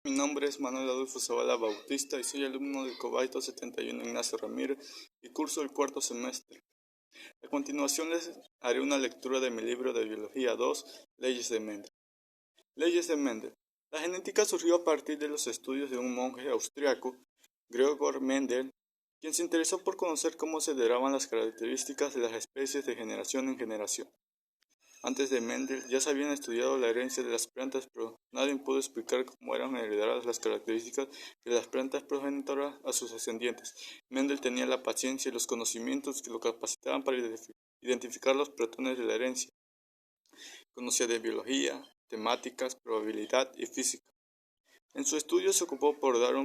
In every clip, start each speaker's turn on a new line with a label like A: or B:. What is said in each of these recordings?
A: Mi nombre es Manuel Adolfo Zavala Bautista y soy alumno del Cobaito 71 Ignacio Ramírez y curso el cuarto semestre. A continuación les haré una lectura de mi libro de Biología 2, Leyes de Mendel. Leyes de Mendel. La genética surgió a partir de los estudios de un monje austriaco, Gregor Mendel, quien se interesó por conocer cómo se heredaban las características de las especies de generación en generación. Antes de Mendel ya se habían estudiado la herencia de las plantas, pero nadie pudo explicar cómo eran heredadas las características de las plantas progenitoras a sus descendientes. Mendel tenía la paciencia y los conocimientos que lo capacitaban para identificar los patrones de la herencia. Conocía de biología, temáticas, probabilidad y física. En su estudio se ocupó por dar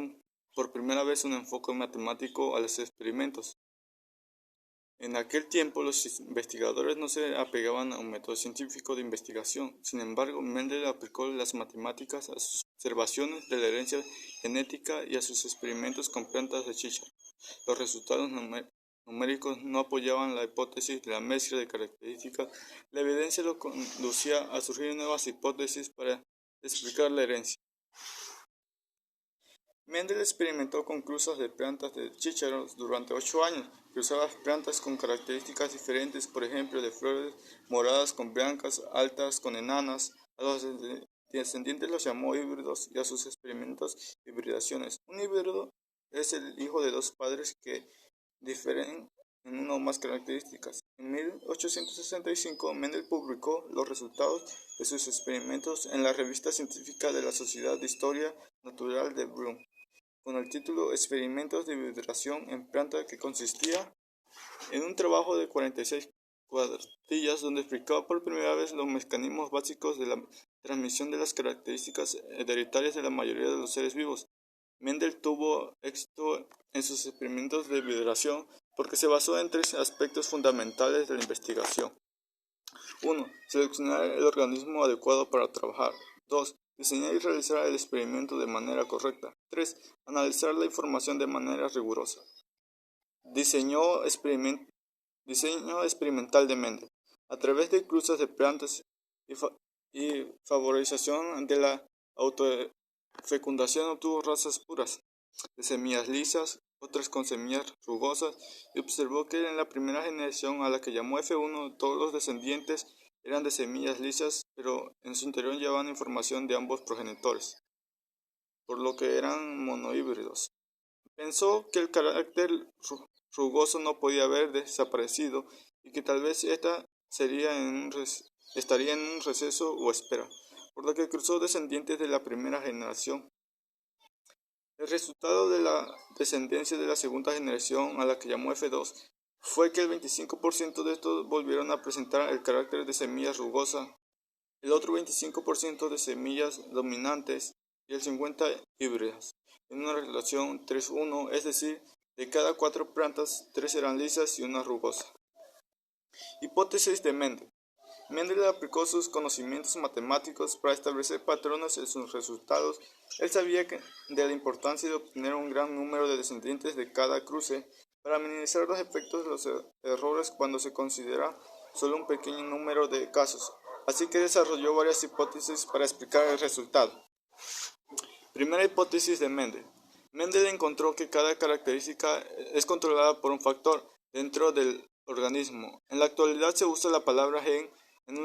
A: por primera vez un enfoque matemático a los experimentos. En aquel tiempo los investigadores no se apegaban a un método científico de investigación. Sin embargo, Mendel aplicó las matemáticas a sus observaciones de la herencia genética y a sus experimentos con plantas de chícharo. Los resultados numéricos no apoyaban la hipótesis de la mezcla de características. La evidencia lo conducía a surgir nuevas hipótesis para explicar la herencia. Mendel experimentó con cruzas de plantas de chícharos durante 8 años. Cruzaba plantas con características diferentes, por ejemplo, de flores moradas con blancas, altas con enanas. A los descendientes los llamó híbridos y a sus experimentos hibridaciones. Un híbrido es el hijo de dos padres que difieren en una o más características. En 1865, Mendel publicó los resultados de sus experimentos en la revista científica de la Sociedad de Historia Natural de Brünn, con el título Experimentos de hibridación en planta, que consistía en un trabajo de 46 cuartillas donde explicaba por primera vez los mecanismos básicos de la transmisión de las características hereditarias de la mayoría de los seres vivos. Mendel tuvo éxito en sus experimentos de hibridación porque se basó en 3 aspectos fundamentales de la investigación. 1. Seleccionar el organismo adecuado para trabajar. 2. Diseñar y realizar el experimento de manera correcta. 3. Analizar la información de manera rigurosa. Diseño experimental de Mendel. A través de cruzas de plantas y favorización de la autofecundación obtuvo razas puras, de semillas lisas, otras con semillas rugosas, y observó que en la primera generación, a la que llamó F1, todos los descendientes eran de semillas lisas, pero en su interior llevaban información de ambos progenitores, por lo que eran monohíbridos. Pensó que el carácter rugoso no podía haber desaparecido y que tal vez estaría en un receso o espera, por lo que cruzó descendientes de la primera generación. El resultado de la descendencia de la segunda generación, a la que llamó F2, fue que el 25% de estos volvieron a presentar el carácter de semillas rugosa, el otro 25% de semillas dominantes y el 50% híbridas, en una relación 3:1, es decir, de cada 4 plantas, 3 eran lisas y una rugosa. Hipótesis de Mendel. Mendel aplicó sus conocimientos matemáticos para establecer patrones en sus resultados. Él sabía de la importancia de obtener un gran número de descendientes de cada cruce para minimizar los efectos de los errores cuando se considera solo un pequeño número de casos. Así que desarrolló varias hipótesis para explicar el resultado. Primera hipótesis de Mendel. Mendel encontró que cada característica es controlada por un factor dentro del organismo. En la actualidad se usa la palabra gen en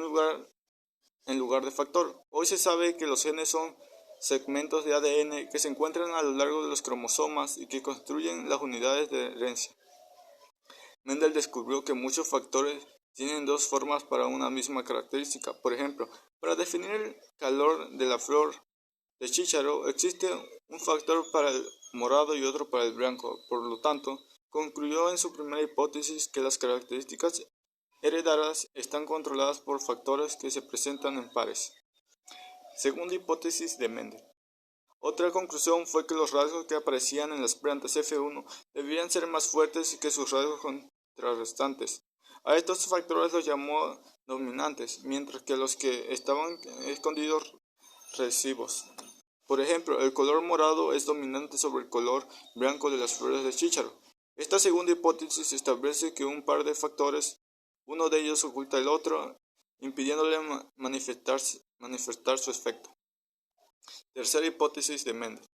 A: lugar de factor. Hoy se sabe que los genes son segmentos de ADN que se encuentran a lo largo de los cromosomas y que construyen las unidades de herencia. Mendel descubrió que muchos factores tienen 2 formas para una misma característica. Por ejemplo, para definir el color de la flor de chícharo existe un factor para el morado y otro para el blanco. Por lo tanto, concluyó en su primera hipótesis que las características heredadas están controladas por factores que se presentan en pares. Segunda hipótesis de Mendel. Otra conclusión fue que los rasgos que aparecían en las plantas F1 debían ser más fuertes que sus rasgos contrarrestantes. A estos factores los llamó dominantes, mientras que a los que estaban escondidos recesivos. Por ejemplo, el color morado es dominante sobre el color blanco de las flores de chícharo. Esta segunda hipótesis establece que un par de factores, uno de ellos oculta el otro, impidiéndole manifestar su efecto. Tercera hipótesis de Mendel.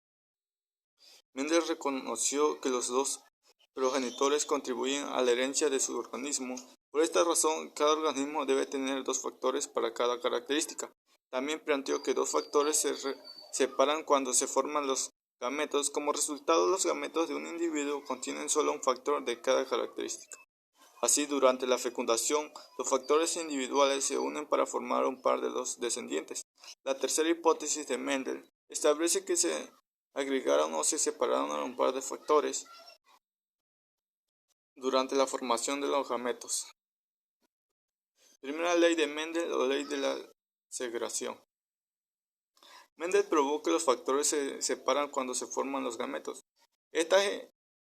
A: Mendel reconoció que los dos progenitores contribuyen a la herencia de su organismo. Por esta razón, cada organismo debe tener dos factores para cada característica. También planteó que dos factores se separan cuando se forman los gametos. Como resultado, los gametos de un individuo contienen solo un factor de cada característica. Así, durante la fecundación, los factores individuales se unen para formar un par de los descendientes. La tercera hipótesis de Mendel establece que se agregaron o se separaron un par de factores durante la formación de los gametos. Primera ley de Mendel o ley de la segregación. Mendel probó que los factores se separan cuando se forman los gametos. Esta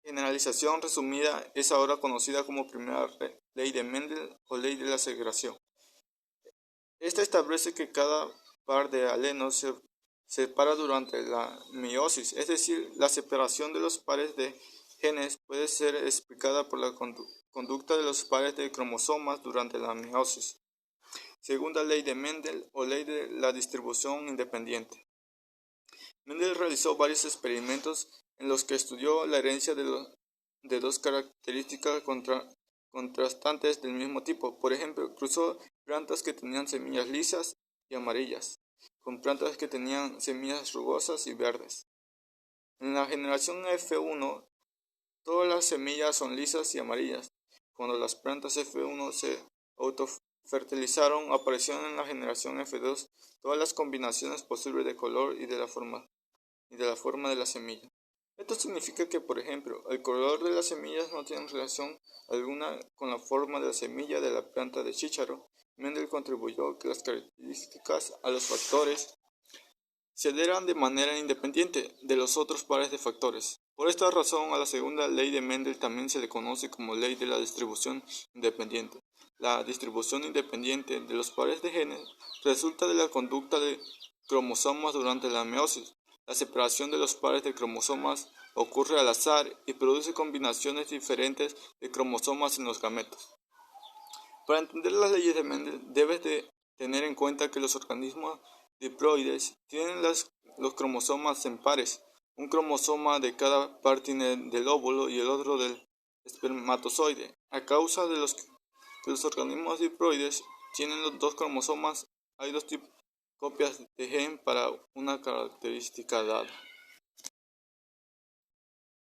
A: generalización resumida es ahora conocida como primera ley de Mendel o ley de la segregación. Esta establece que cada par de alenos se separa durante la meiosis, es decir, la separación de los pares de genes puede ser explicada por la conducta de los pares de cromosomas durante la meiosis. Segunda ley de Mendel o ley de la distribución independiente. Mendel realizó varios experimentos en los que estudió la herencia de dos características contrastantes del mismo tipo. Por ejemplo, cruzó plantas que tenían semillas lisas y amarillas con plantas que tenían semillas rugosas y verdes. En la generación F1, todas las semillas son lisas y amarillas. Cuando las plantas F1 se autofertilizaron, aparecieron en la generación F2 todas las combinaciones posibles de color y de la forma de la semilla. Esto significa que, por ejemplo, el color de las semillas no tiene relación alguna con la forma de la semilla de la planta de chícharo. Mendel contribuyó que las características a los factores se dieran de manera independiente de los otros pares de factores. Por esta razón, a la segunda ley de Mendel también se le conoce como ley de la distribución independiente. La distribución independiente de los pares de genes resulta de la conducta de cromosomas durante la meiosis. La separación de los pares de cromosomas ocurre al azar y produce combinaciones diferentes de cromosomas en los gametos. Para entender las leyes de Mendel, debes de tener en cuenta que los organismos diploides tienen los cromosomas en pares. Un cromosoma de cada par tiene del óvulo y el otro del espermatozoide. A causa de que los organismos diploides tienen los dos cromosomas, hay dos copias de gen para una característica dada.